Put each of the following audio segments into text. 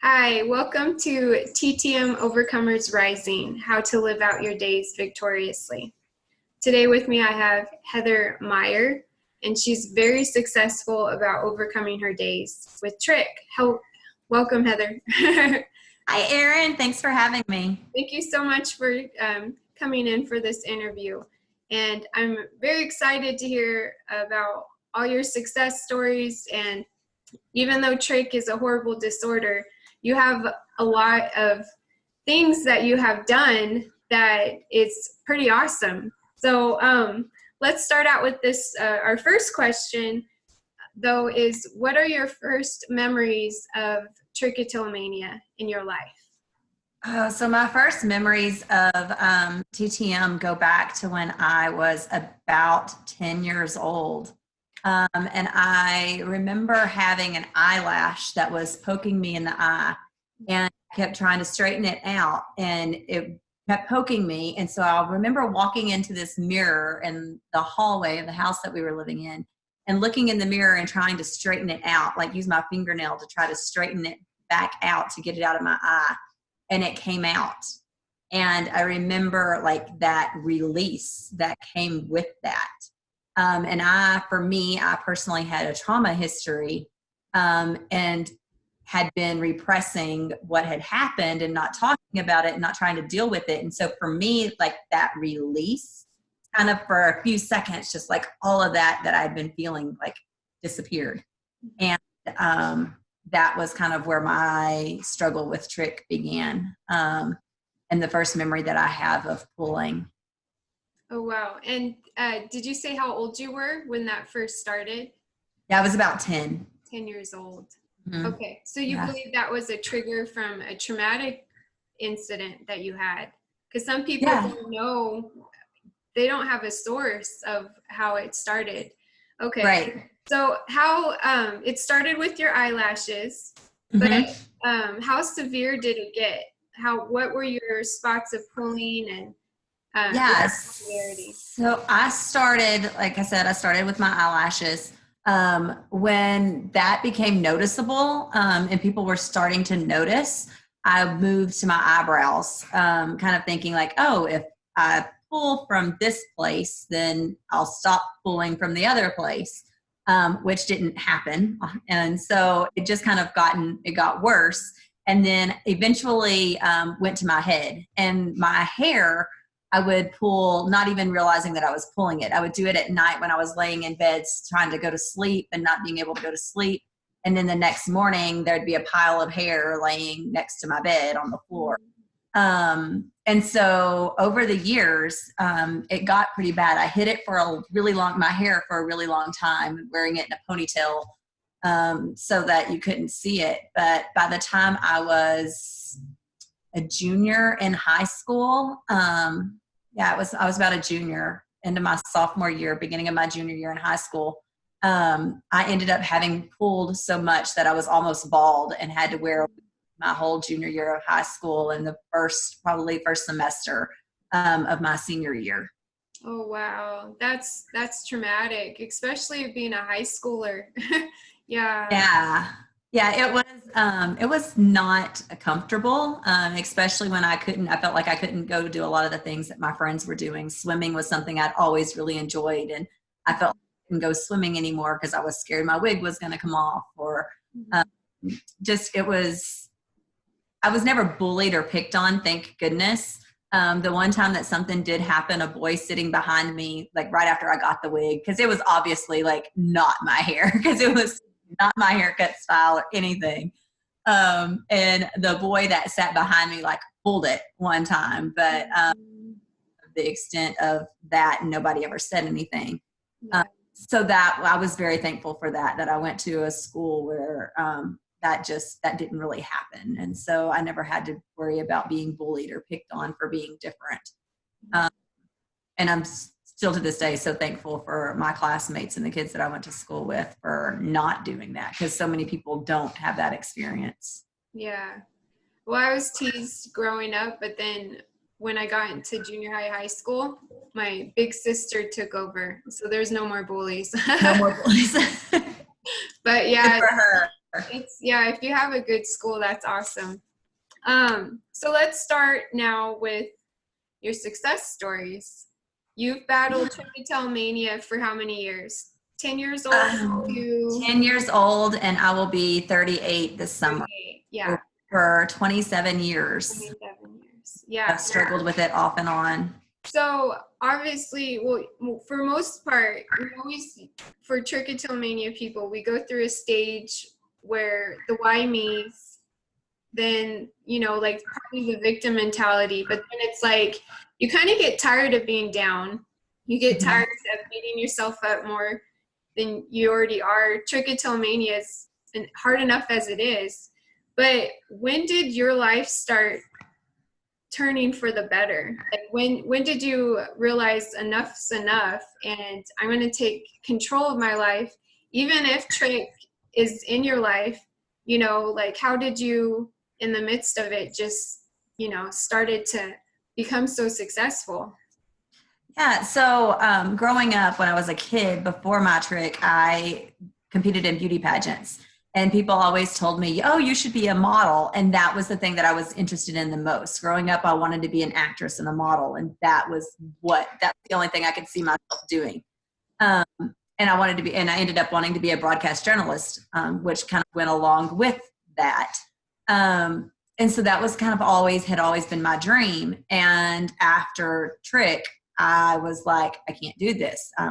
Hi, welcome to TTM Overcomers Rising, How to Live Out Your Days Victoriously. Today with me I have Heather Meyer, and she's very successful about overcoming her days with Trick. Welcome, Heather. Hi, Erin. Thanks for having me. Thank you so much for coming in for this interview. And I'm very excited to hear about all your success stories. And even though Trick is a horrible disorder, you have a lot of things that you have done that it's pretty awesome. So let's start out with this. Our first question, though, is what are your first memories of trichotillomania in your life? So my first memories of TTM go back to when I was about 10 years old. And I remember having an eyelash that was poking me in the eye, and I kept trying to straighten it out, and it kept poking me. And so I remember walking into this mirror in the hallway of the house that we were living in and looking in the mirror and trying to straighten it out, like use my fingernail to try to straighten it back out to get it out of my eye. And it came out. And I remember like that release that came with that. And I personally had a trauma history and had been repressing what had happened and not talking about it and not trying to deal with it. And so for me, like that release kind of for a few seconds, just like all of that I'd been feeling like disappeared. And that was kind of where my struggle with Trick began. And the first memory that I have of pulling. Oh, wow. And did you say how old you were when that first started? Yeah, I was about 10. 10 years old. Mm-hmm. Okay. So you believe that was a trigger from a traumatic incident that you had? Because some people don't know, they don't have a source of how it started. Okay. Right. So how it started with your eyelashes, but how severe did it get? What were your spots of pulling and yes. So I started, like I said, I started with my eyelashes. When that became noticeable and people were starting to notice, I moved to my eyebrows, kind of thinking like, oh, if I pull from this place, then I'll stop pulling from the other place, which didn't happen. And so it just kind of got worse. And then eventually went to my head and my hair. I would pull, not even realizing that I was pulling it. I would do it at night when I was laying in bed trying to go to sleep and not being able to go to sleep. And then the next morning, there'd be a pile of hair laying next to my bed on the floor. And so over the years, it got pretty bad. I hid it for my hair for a really long time, wearing it in a ponytail so that you couldn't see it. But by the time I was a junior in high school, I was about a junior into my sophomore year, beginning of my junior year in high school. I ended up having pulled so much that I was almost bald and had to wear my whole junior year of high school and the probably first semester of my senior year. Oh, wow. That's traumatic, especially being a high schooler. Yeah. It was not comfortable, especially when I felt like I couldn't go do a lot of the things that my friends were doing. Swimming was something I'd always really enjoyed, and I felt like I couldn't go swimming anymore because I was scared my wig was going to come off, or I was never bullied or picked on, thank goodness. The one time that something did happen, a boy sitting behind me, like right after I got the wig, because it was obviously like not my hair, because it was not my haircut style or anything. And the boy that sat behind me like pulled it one time, but the extent of that, nobody ever said anything. So that I was very thankful for that I went to a school where that didn't really happen. And so I never had to worry about being bullied or picked on for being different. And I'm still to this day so thankful for my classmates and the kids that I went to school with for not doing that, because so many people don't have that experience. Yeah. Well, I was teased growing up, but then when I got into junior high school, my big sister took over. So there's no more bullies. No more bullies. But yeah. Good for her. Yeah, if you have a good school, that's awesome. So let's start now with your success stories. You've battled Trichotillomania for how many years? 10 years old to 10 years old, and I will be 38 this summer. 38. Yeah. For 27 years. 27 years. Yeah. I've struggled with it off and on. So obviously, well, for most part, we always, for Trichotillomania people, we go through a stage where the why me's, then, you know, like probably the victim mentality, but then it's like, you kind of get tired of being down. You get tired of beating yourself up more than you already are. Trichotillomania is hard enough as it is. But when did your life start turning for the better? Like when did you realize enough's enough and I'm going to take control of my life, even if Trich is in your life? You know, like how did you, in the midst of it, just, you know, started to become so successful? Yeah, so growing up when I was a kid, before my Trich, I competed in beauty pageants. And people always told me, oh, you should be a model. And that was the thing that I was interested in the most. Growing up, I wanted to be an actress and a model. And that's the only thing I could see myself doing. And I ended up wanting to be a broadcast journalist, which kind of went along with that. And so that was kind of had always been my dream. And after Trich, I was like, I can't do this. I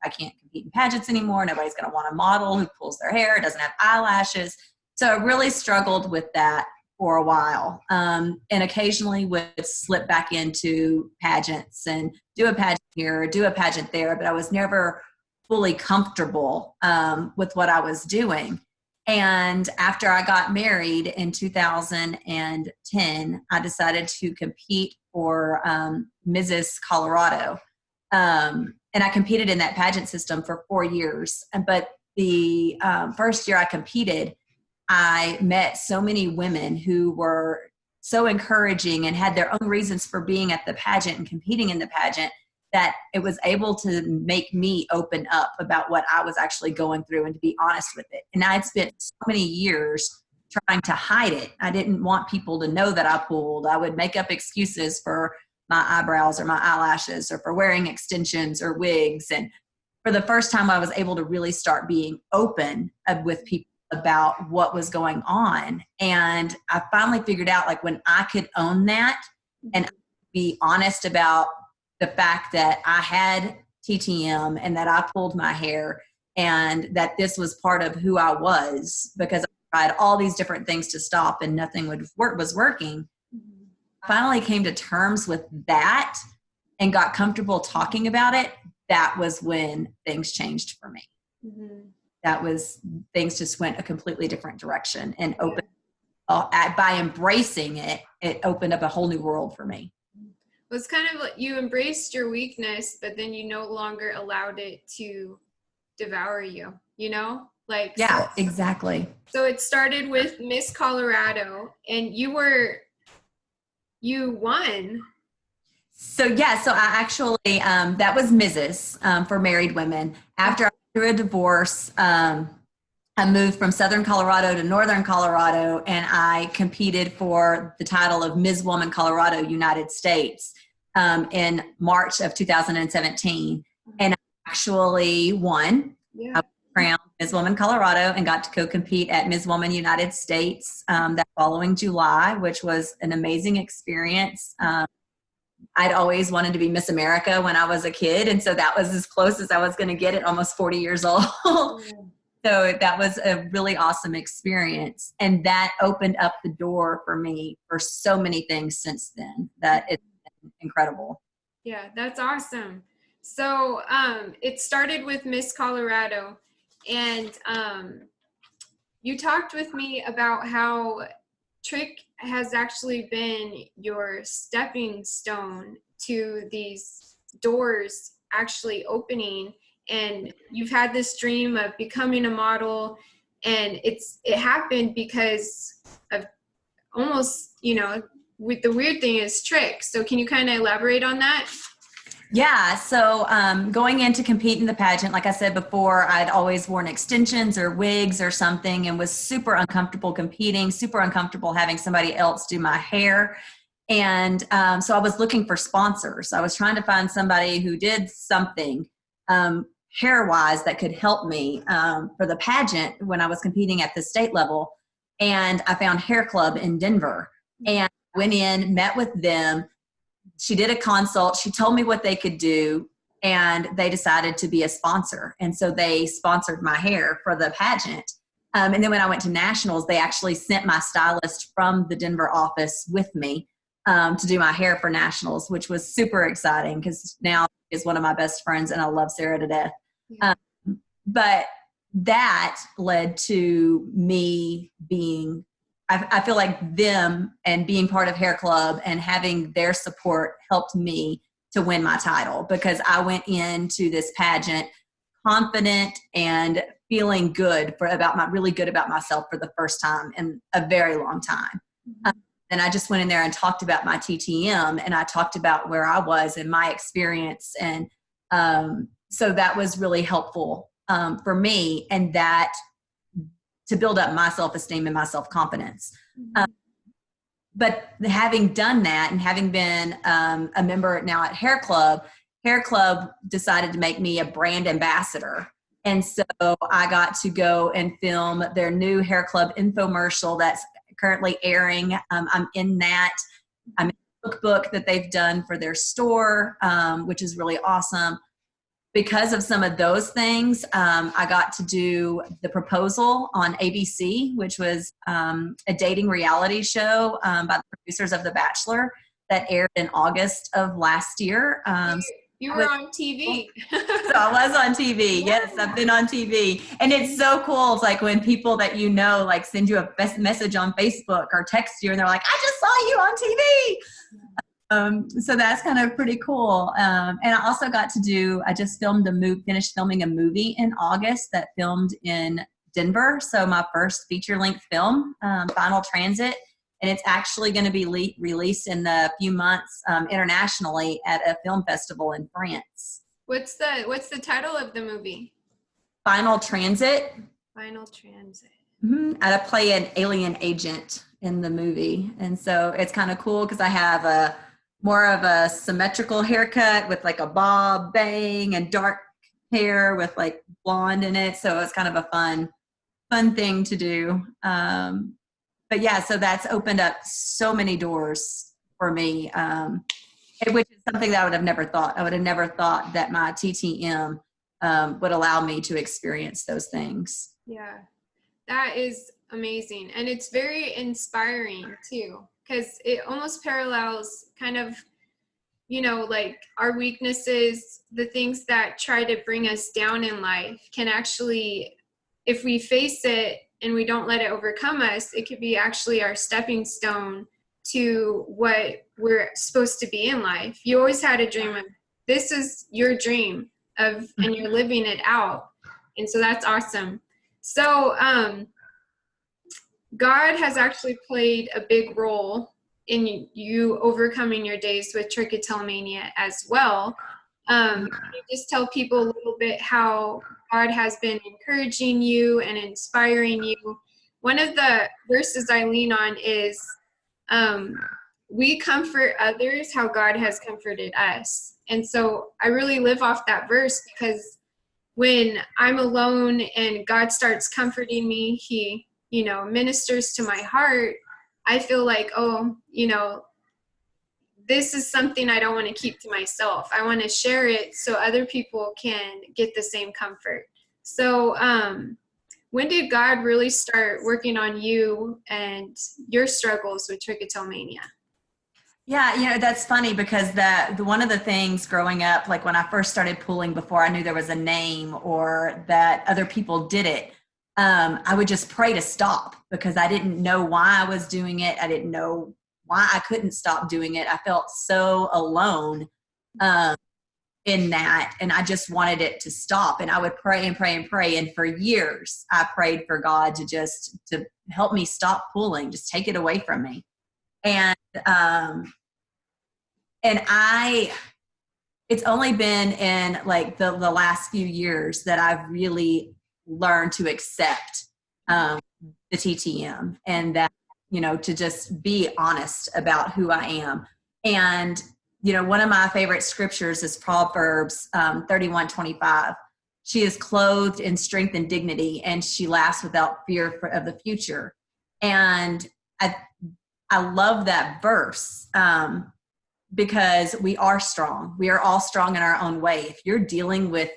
can't compete in pageants anymore. Nobody's going to want a model who pulls their hair, doesn't have eyelashes. So I really struggled with that for a while. And occasionally would slip back into pageants and do a pageant here, do a pageant there, but I was never fully comfortable with what I was doing. And after I got married in 2010, I decided to compete for Mrs. Colorado. And I competed in that pageant system for 4 years. But the first year I competed, I met so many women who were so encouraging and had their own reasons for being at the pageant and competing in the pageant, that it was able to make me open up about what I was actually going through and to be honest with it. And I had spent so many years trying to hide it. I didn't want people to know that I pulled. I would make up excuses for my eyebrows or my eyelashes or for wearing extensions or wigs. And for the first time, I was able to really start being open with people about what was going on. And I finally figured out, like, when I could own that and be honest about the fact that I had TTM and that I pulled my hair and that this was part of who I was, because I tried all these different things to stop and nothing was working. I finally came to terms with that and got comfortable talking about it. That was when things changed for me. Things just went a completely different direction and opened. By embracing it, it opened up a whole new world for me. It was kind of like you embraced your weakness, but then you no longer allowed it to devour you, you know? Like, yeah, so, exactly. So it started with Miss Colorado, and you won. So yeah, so I actually, that was Mrs. For married women. After I went through a divorce, I moved from Southern Colorado to Northern Colorado, and I competed for the title of Ms. Woman Colorado, United States, in March of 2017. And I actually won. Yeah. I was crowned Ms. Woman Colorado and got to go compete at Ms. Woman United States that following July, which was an amazing experience. I'd always wanted to be Miss America when I was a kid, and so that was as close as I was going to get at almost 40 years old. So that was a really awesome experience. And that opened up the door for me for so many things since then. That it's been incredible. Yeah, that's awesome. So it started with Miss Colorado. And you talked with me about how Trich has actually been your stepping stone to these doors actually opening. And you've had this dream of becoming a model, and it happened because of almost, you know, with the weird thing is Trich. So can you kind of elaborate on that? Yeah, so going in to compete in the pageant, like I said before, I'd always worn extensions or wigs or something and was super uncomfortable competing, super uncomfortable having somebody else do my hair. And so I was looking for sponsors. I was trying to find somebody who did something hair-wise that could help me for the pageant when I was competing at the state level. And I found Hair Club in Denver and went in, met with them. She did a consult. She told me what they could do, and they decided to be a sponsor. And so they sponsored my hair for the pageant. And then when I went to nationals, they actually sent my stylist from the Denver office with me to do my hair for nationals, which was super exciting because now is one of my best friends and I love Sarah to death. But that led to me being, I feel like them and being part of Hair Club and having their support helped me to win my title, because I went into this pageant confident and feeling really good about myself for the first time in a very long time. And I just went in there and talked about my TTM, and I talked about where I was and my experience. And so that was really helpful for me, and that to build up my self-esteem and my self-confidence. But having done that and having been a member now at Hair Club decided to make me a brand ambassador. And so I got to go and film their new Hair Club infomercial that's currently airing. I'm in that. I'm in the cookbook that they've done for their store, which is really awesome. Because of some of those things, I got to do The Proposal on ABC, which was a dating reality show by the producers of The Bachelor that aired in August of last year. You were on TV. So I was on TV. Yes, I've been on TV. And it's so cool. It's like when people that you know, like send you a message on Facebook or text you and they're like, I just saw you on TV. So that's kind of pretty cool. And I also got to I just finished filming a movie in August that filmed in Denver. So my first feature-length film, Final Transit, and it's actually going to be released in a few months internationally at a film festival in France. What's the title of the movie? Final Transit. Final Transit. I play an alien agent in the movie. And so it's kind of cool because I have more of a symmetrical haircut with like a bob bang and dark hair with like blonde in it. So it's kind of a fun thing to do. But yeah, so that's opened up so many doors for me, which is something that I would have never thought. I would have never thought that my TTM would allow me to experience those things. Yeah, that is amazing. And it's very inspiring too, because it almost parallels kind of, like our weaknesses, the things that try to bring us down in life can actually, if we face it and we don't let it overcome us, it could be actually our stepping stone to what we're supposed to be in life. You always had a dream of, this is your dream of, and you're living it out. And so that's awesome. So God has actually played a big role in you overcoming your days with trichotillomania as well. Can you just tell people a little bit how God has been encouraging you and inspiring you? One of the verses I lean on is, we comfort others how God has comforted us. And so I really live off that verse, because when I'm alone and God starts comforting me, he, ministers to my heart, I feel like, this is something I don't want to keep to myself. I want to share it so other people can get the same comfort. So when did God really start working on you and your struggles with trichotillomania? Yeah, that's funny because one of the things growing up, like when I first started pulling before I knew there was a name or that other people did it, I would just pray to stop because I didn't know why I was doing it. I didn't know why I couldn't stop doing it. I felt so alone in that, and I just wanted it to stop. And I would pray and pray and pray. And for years, I prayed for God to help me stop pulling, just take it away from me. And I it's only been in like the last few years that I've really learned to accept the TTM, and that, you know, to just be honest about who I am. And, you know, one of my favorite scriptures is Proverbs 31:25. She is clothed in strength and dignity, and she laughs without fear of the future. And I love that verse, because we are strong. We are all strong in our own way. If you're dealing with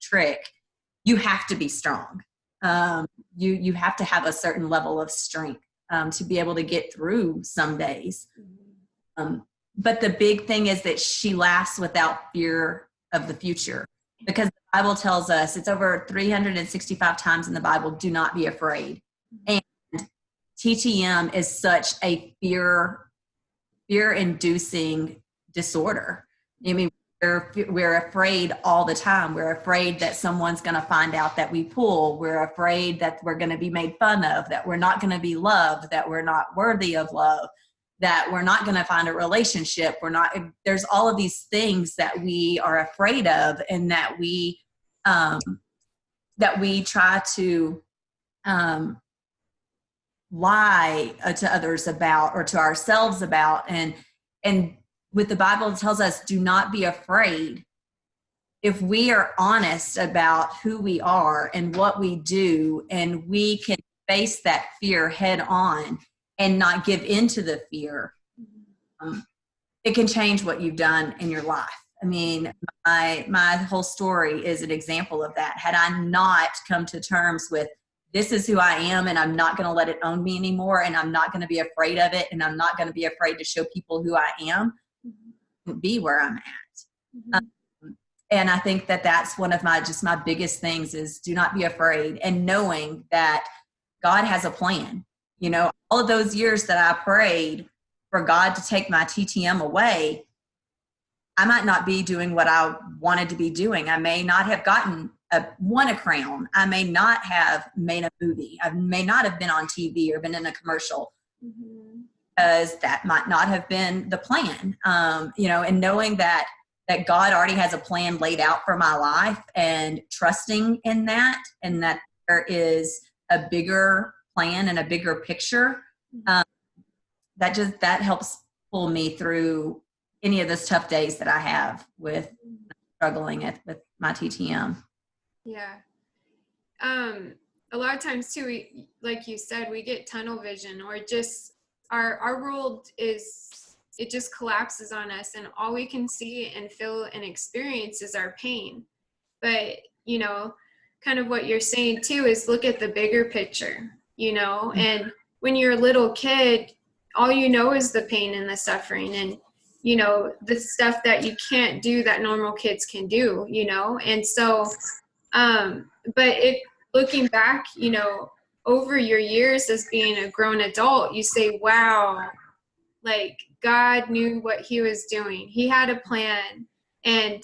Trick, you have to be strong. You have to have a certain level of strength to be able to get through some days. But the big thing is that she laughs without fear of the future, because the Bible tells us, it's over 365 times in the Bible, do not be afraid. And TTM is such a fear-inducing disorder. I mean, we're afraid all the time. We're afraid that someone's going to find out that we pull. We're afraid that we're going to be made fun of, that we're not going to be loved, that we're not worthy of love, that we're not going to find a relationship. There's all of these things that we are afraid of, and that we try to lie to others about, or to ourselves about. And with the Bible, it tells us, do not be afraid. If we are honest about who we are and what we do, and we can face that fear head on and not give into the fear, it can change what you've done in your life. I mean, my whole story is an example of that. Had I not come to terms with, this is who I am, and I'm not going to let it own me anymore, and I'm not going to be afraid of it, and I'm not going to be afraid to show people who I am, be where I'm at. And I think that that's one of my biggest things is, do not be afraid, and knowing that God has a plan. You know, all of those years that I prayed for God to take my TTM away, I might not be doing what I wanted to be doing. I may not have won a crown. I may not have made a movie. I may not have been on TV or been in a commercial, because that might not have been the plan. You know, and knowing that God already has a plan laid out for my life, and trusting in that, and that there is a bigger plan and a bigger picture, that helps pull me through any of those tough days that I have with struggling with my TTM. Yeah. A lot of times too, like you said, we get tunnel vision, or just our world it just collapses on us, and all we can see and feel and experience is our pain. But, you know, kind of what you're saying too is, look at the bigger picture, you know, and when you're a little kid, all you know is the pain and the suffering, and, you know, the stuff that you can't do that normal kids can do, you know. And so, but looking back, you know, over your years as being a grown adult, you say, wow, like God knew what he was doing. He had a plan. And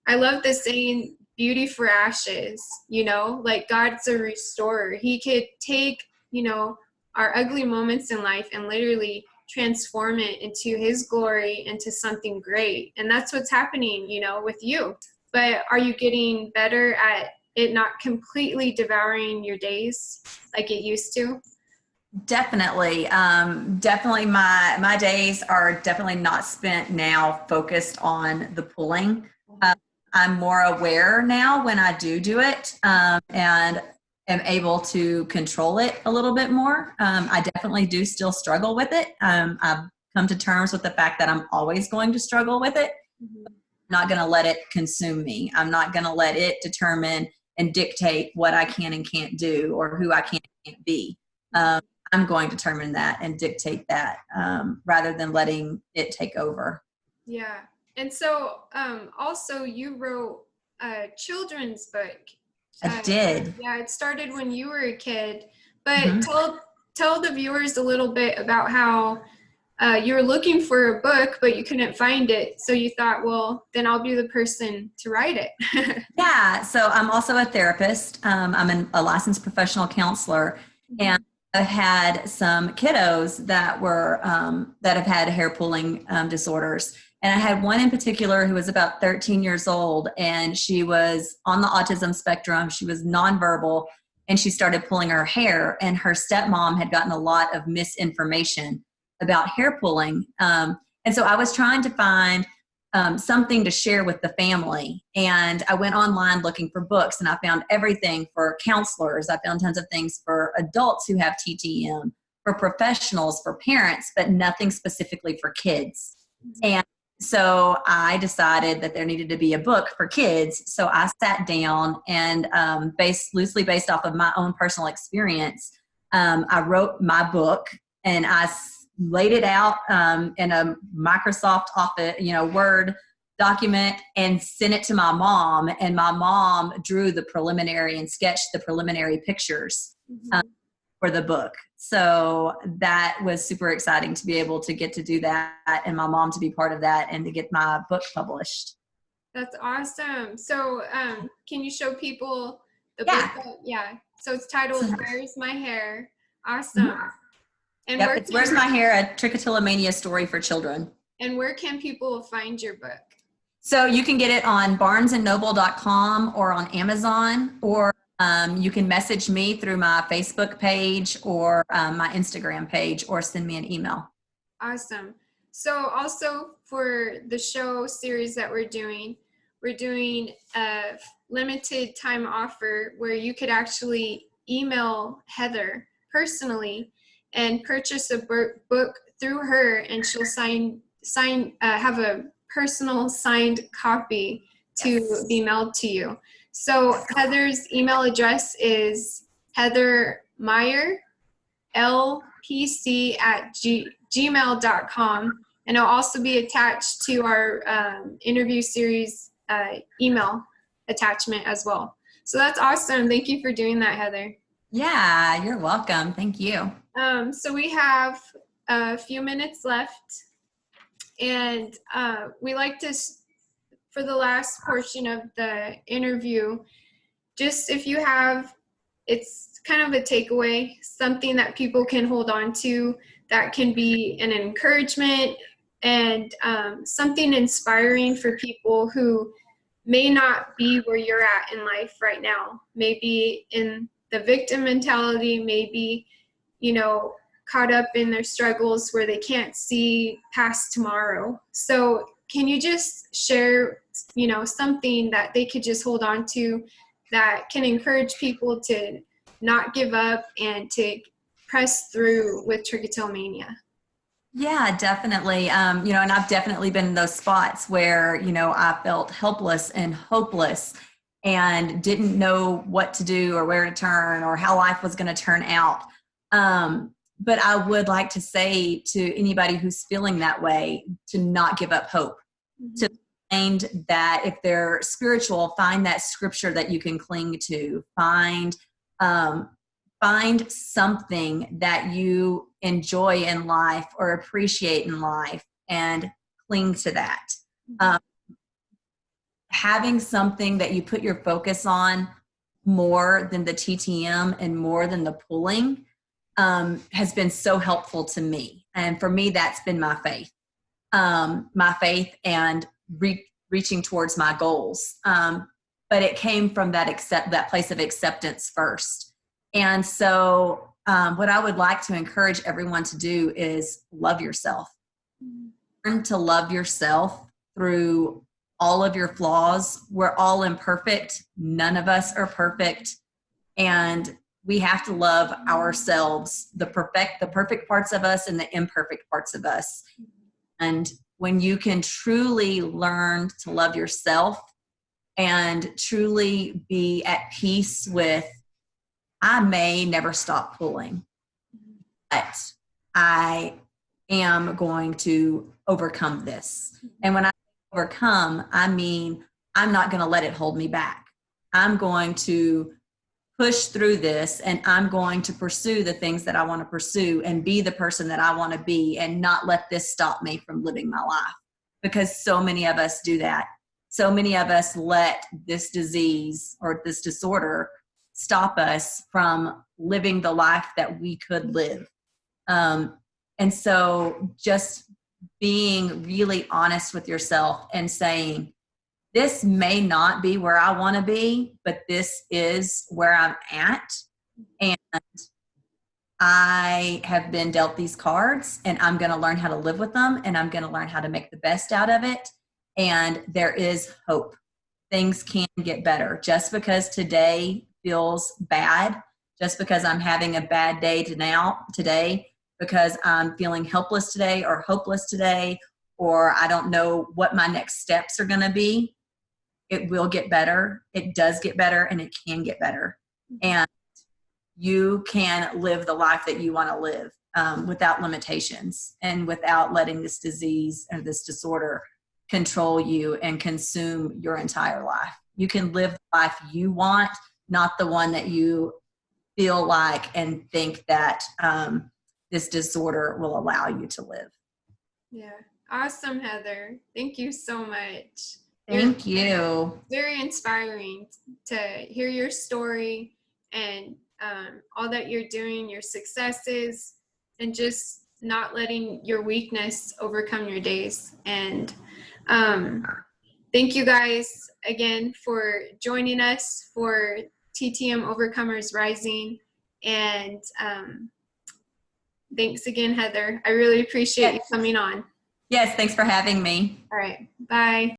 I love the saying, beauty for ashes, you know, like God's a restorer. He could take, you know, our ugly moments in life and literally transform it into his glory, into something great. And that's what's happening, you know, with you. But are you getting better at it not completely devouring your days like it used to? Definitely. Definitely my days are definitely not spent now focused on the pulling. I'm more aware now when I do it, and am able to control it a little bit more. I definitely do still struggle with it. I've come to terms with the fact that I'm always going to struggle with it. I'm not going to let it consume me. I'm not going to let it determine and dictate what I can and can't do, or who I can and can't be. I'm going to determine that and dictate that, rather than letting it take over. Yeah. And so also you wrote a children's book. I did. Yeah, it started when you were a kid. But tell the viewers a little bit about how you were looking for a book, but you couldn't find it. So you thought, well, then I'll be the person to write it. Yeah. So I'm also a therapist. I'm a licensed professional counselor, and I've had some kiddos that have had hair pulling disorders. And I had one in particular who was about 13 years old, and she was on the autism spectrum. She was nonverbal, and she started pulling her hair, and her stepmom had gotten a lot of misinformation about hair pulling. And so I was trying to find something to share with the family. And I went online looking for books, and I found everything for counselors. I found tons of things for adults who have TTM, for professionals, for parents, but nothing specifically for kids. And so I decided that there needed to be a book for kids. So I sat down and loosely based off of my own personal experience, I wrote my book, and I laid it out in a Microsoft Office, Word document, and sent it to my mom. And my mom drew the preliminary and sketched the preliminary pictures for the book. So that was super exciting to be able to get to do that, and my mom to be part of that, and to get my book published. That's awesome. So can you show people the book? Yeah. So it's titled Where's My Hair? Awesome. And it's Where's My Hair? A Trichotillomania Story for Children. And where can people find your book? So you can get it on barnesandnoble.com or on Amazon, or you can message me through my Facebook page or my Instagram page, or send me an email. Awesome. So also for the show series that we're doing a limited time offer where you could actually email Heather personally and purchase a book through her, and she'll have a personal signed copy to be mailed to you. So Heather's email address is heathermeyerlpc@gmail.com, and it'll also be attached to our interview series email attachment as well. So that's awesome. Thank you for doing that, Heather. Yeah, you're welcome. Thank you. So we have a few minutes left, and we like to, for the last portion of the interview, just if you have, it's kind of a takeaway, something that people can hold on to that can be an encouragement and something inspiring for people who may not be where you're at in life right now, maybe in the victim mentality, maybe caught up in their struggles where they can't see past tomorrow. So can you just share, something that they could just hold on to that can encourage people to not give up and to press through with trichotillomania? Yeah, definitely. And I've definitely been in those spots where, I felt helpless and hopeless and didn't know what to do or where to turn or how life was going to turn out. But I would like to say to anybody who's feeling that way to not give up hope, to find that if they're spiritual, find that scripture that you can cling to, find something that you enjoy in life or appreciate in life and cling to that. Having something that you put your focus on more than the TTM and more than the pulling has been so helpful to me. And for me, that's been my faith and reaching towards my goals. But it came from that place of acceptance first. And so what I would like to encourage everyone to do is love yourself. Learn to love yourself through all of your flaws. We're all imperfect. None of us are perfect. And we have to love ourselves, the perfect parts of us and the imperfect parts of us. And when you can truly learn to love yourself and truly be at peace with, I may never stop pulling, but I am going to overcome this. And when I overcome, I mean, I'm not going to let it hold me back. I'm going to push through this, and I'm going to pursue the things that I want to pursue and be the person that I want to be, and not let this stop me from living my life. Because so many of us do that. So many of us let this disease or this disorder stop us from living the life that we could live. And so just being really honest with yourself and saying, this may not be where I want to be, but this is where I'm at. And I have been dealt these cards, and I'm going to learn how to live with them, and I'm going to learn how to make the best out of it. And there is hope. Things can get better. Just because today feels bad, just because I'm having a bad day today, because I'm feeling helpless today or hopeless today, or I don't know what my next steps are going to be, it will get better. It does get better, and it can get better. And you can live the life that you want to live without limitations and without letting this disease or this disorder control you and consume your entire life. You can live the life you want, not the one that you feel like and think that this disorder will allow you to live. Yeah. Awesome, Heather. Thank you so much. Thank you. Very inspiring to hear your story and all that you're doing, your successes, and just not letting your weakness overcome your days. And thank you guys again for joining us for TTM Overcomers Rising. And thanks again, Heather. I really appreciate you coming on. Yes, thanks for having me. All right. Bye.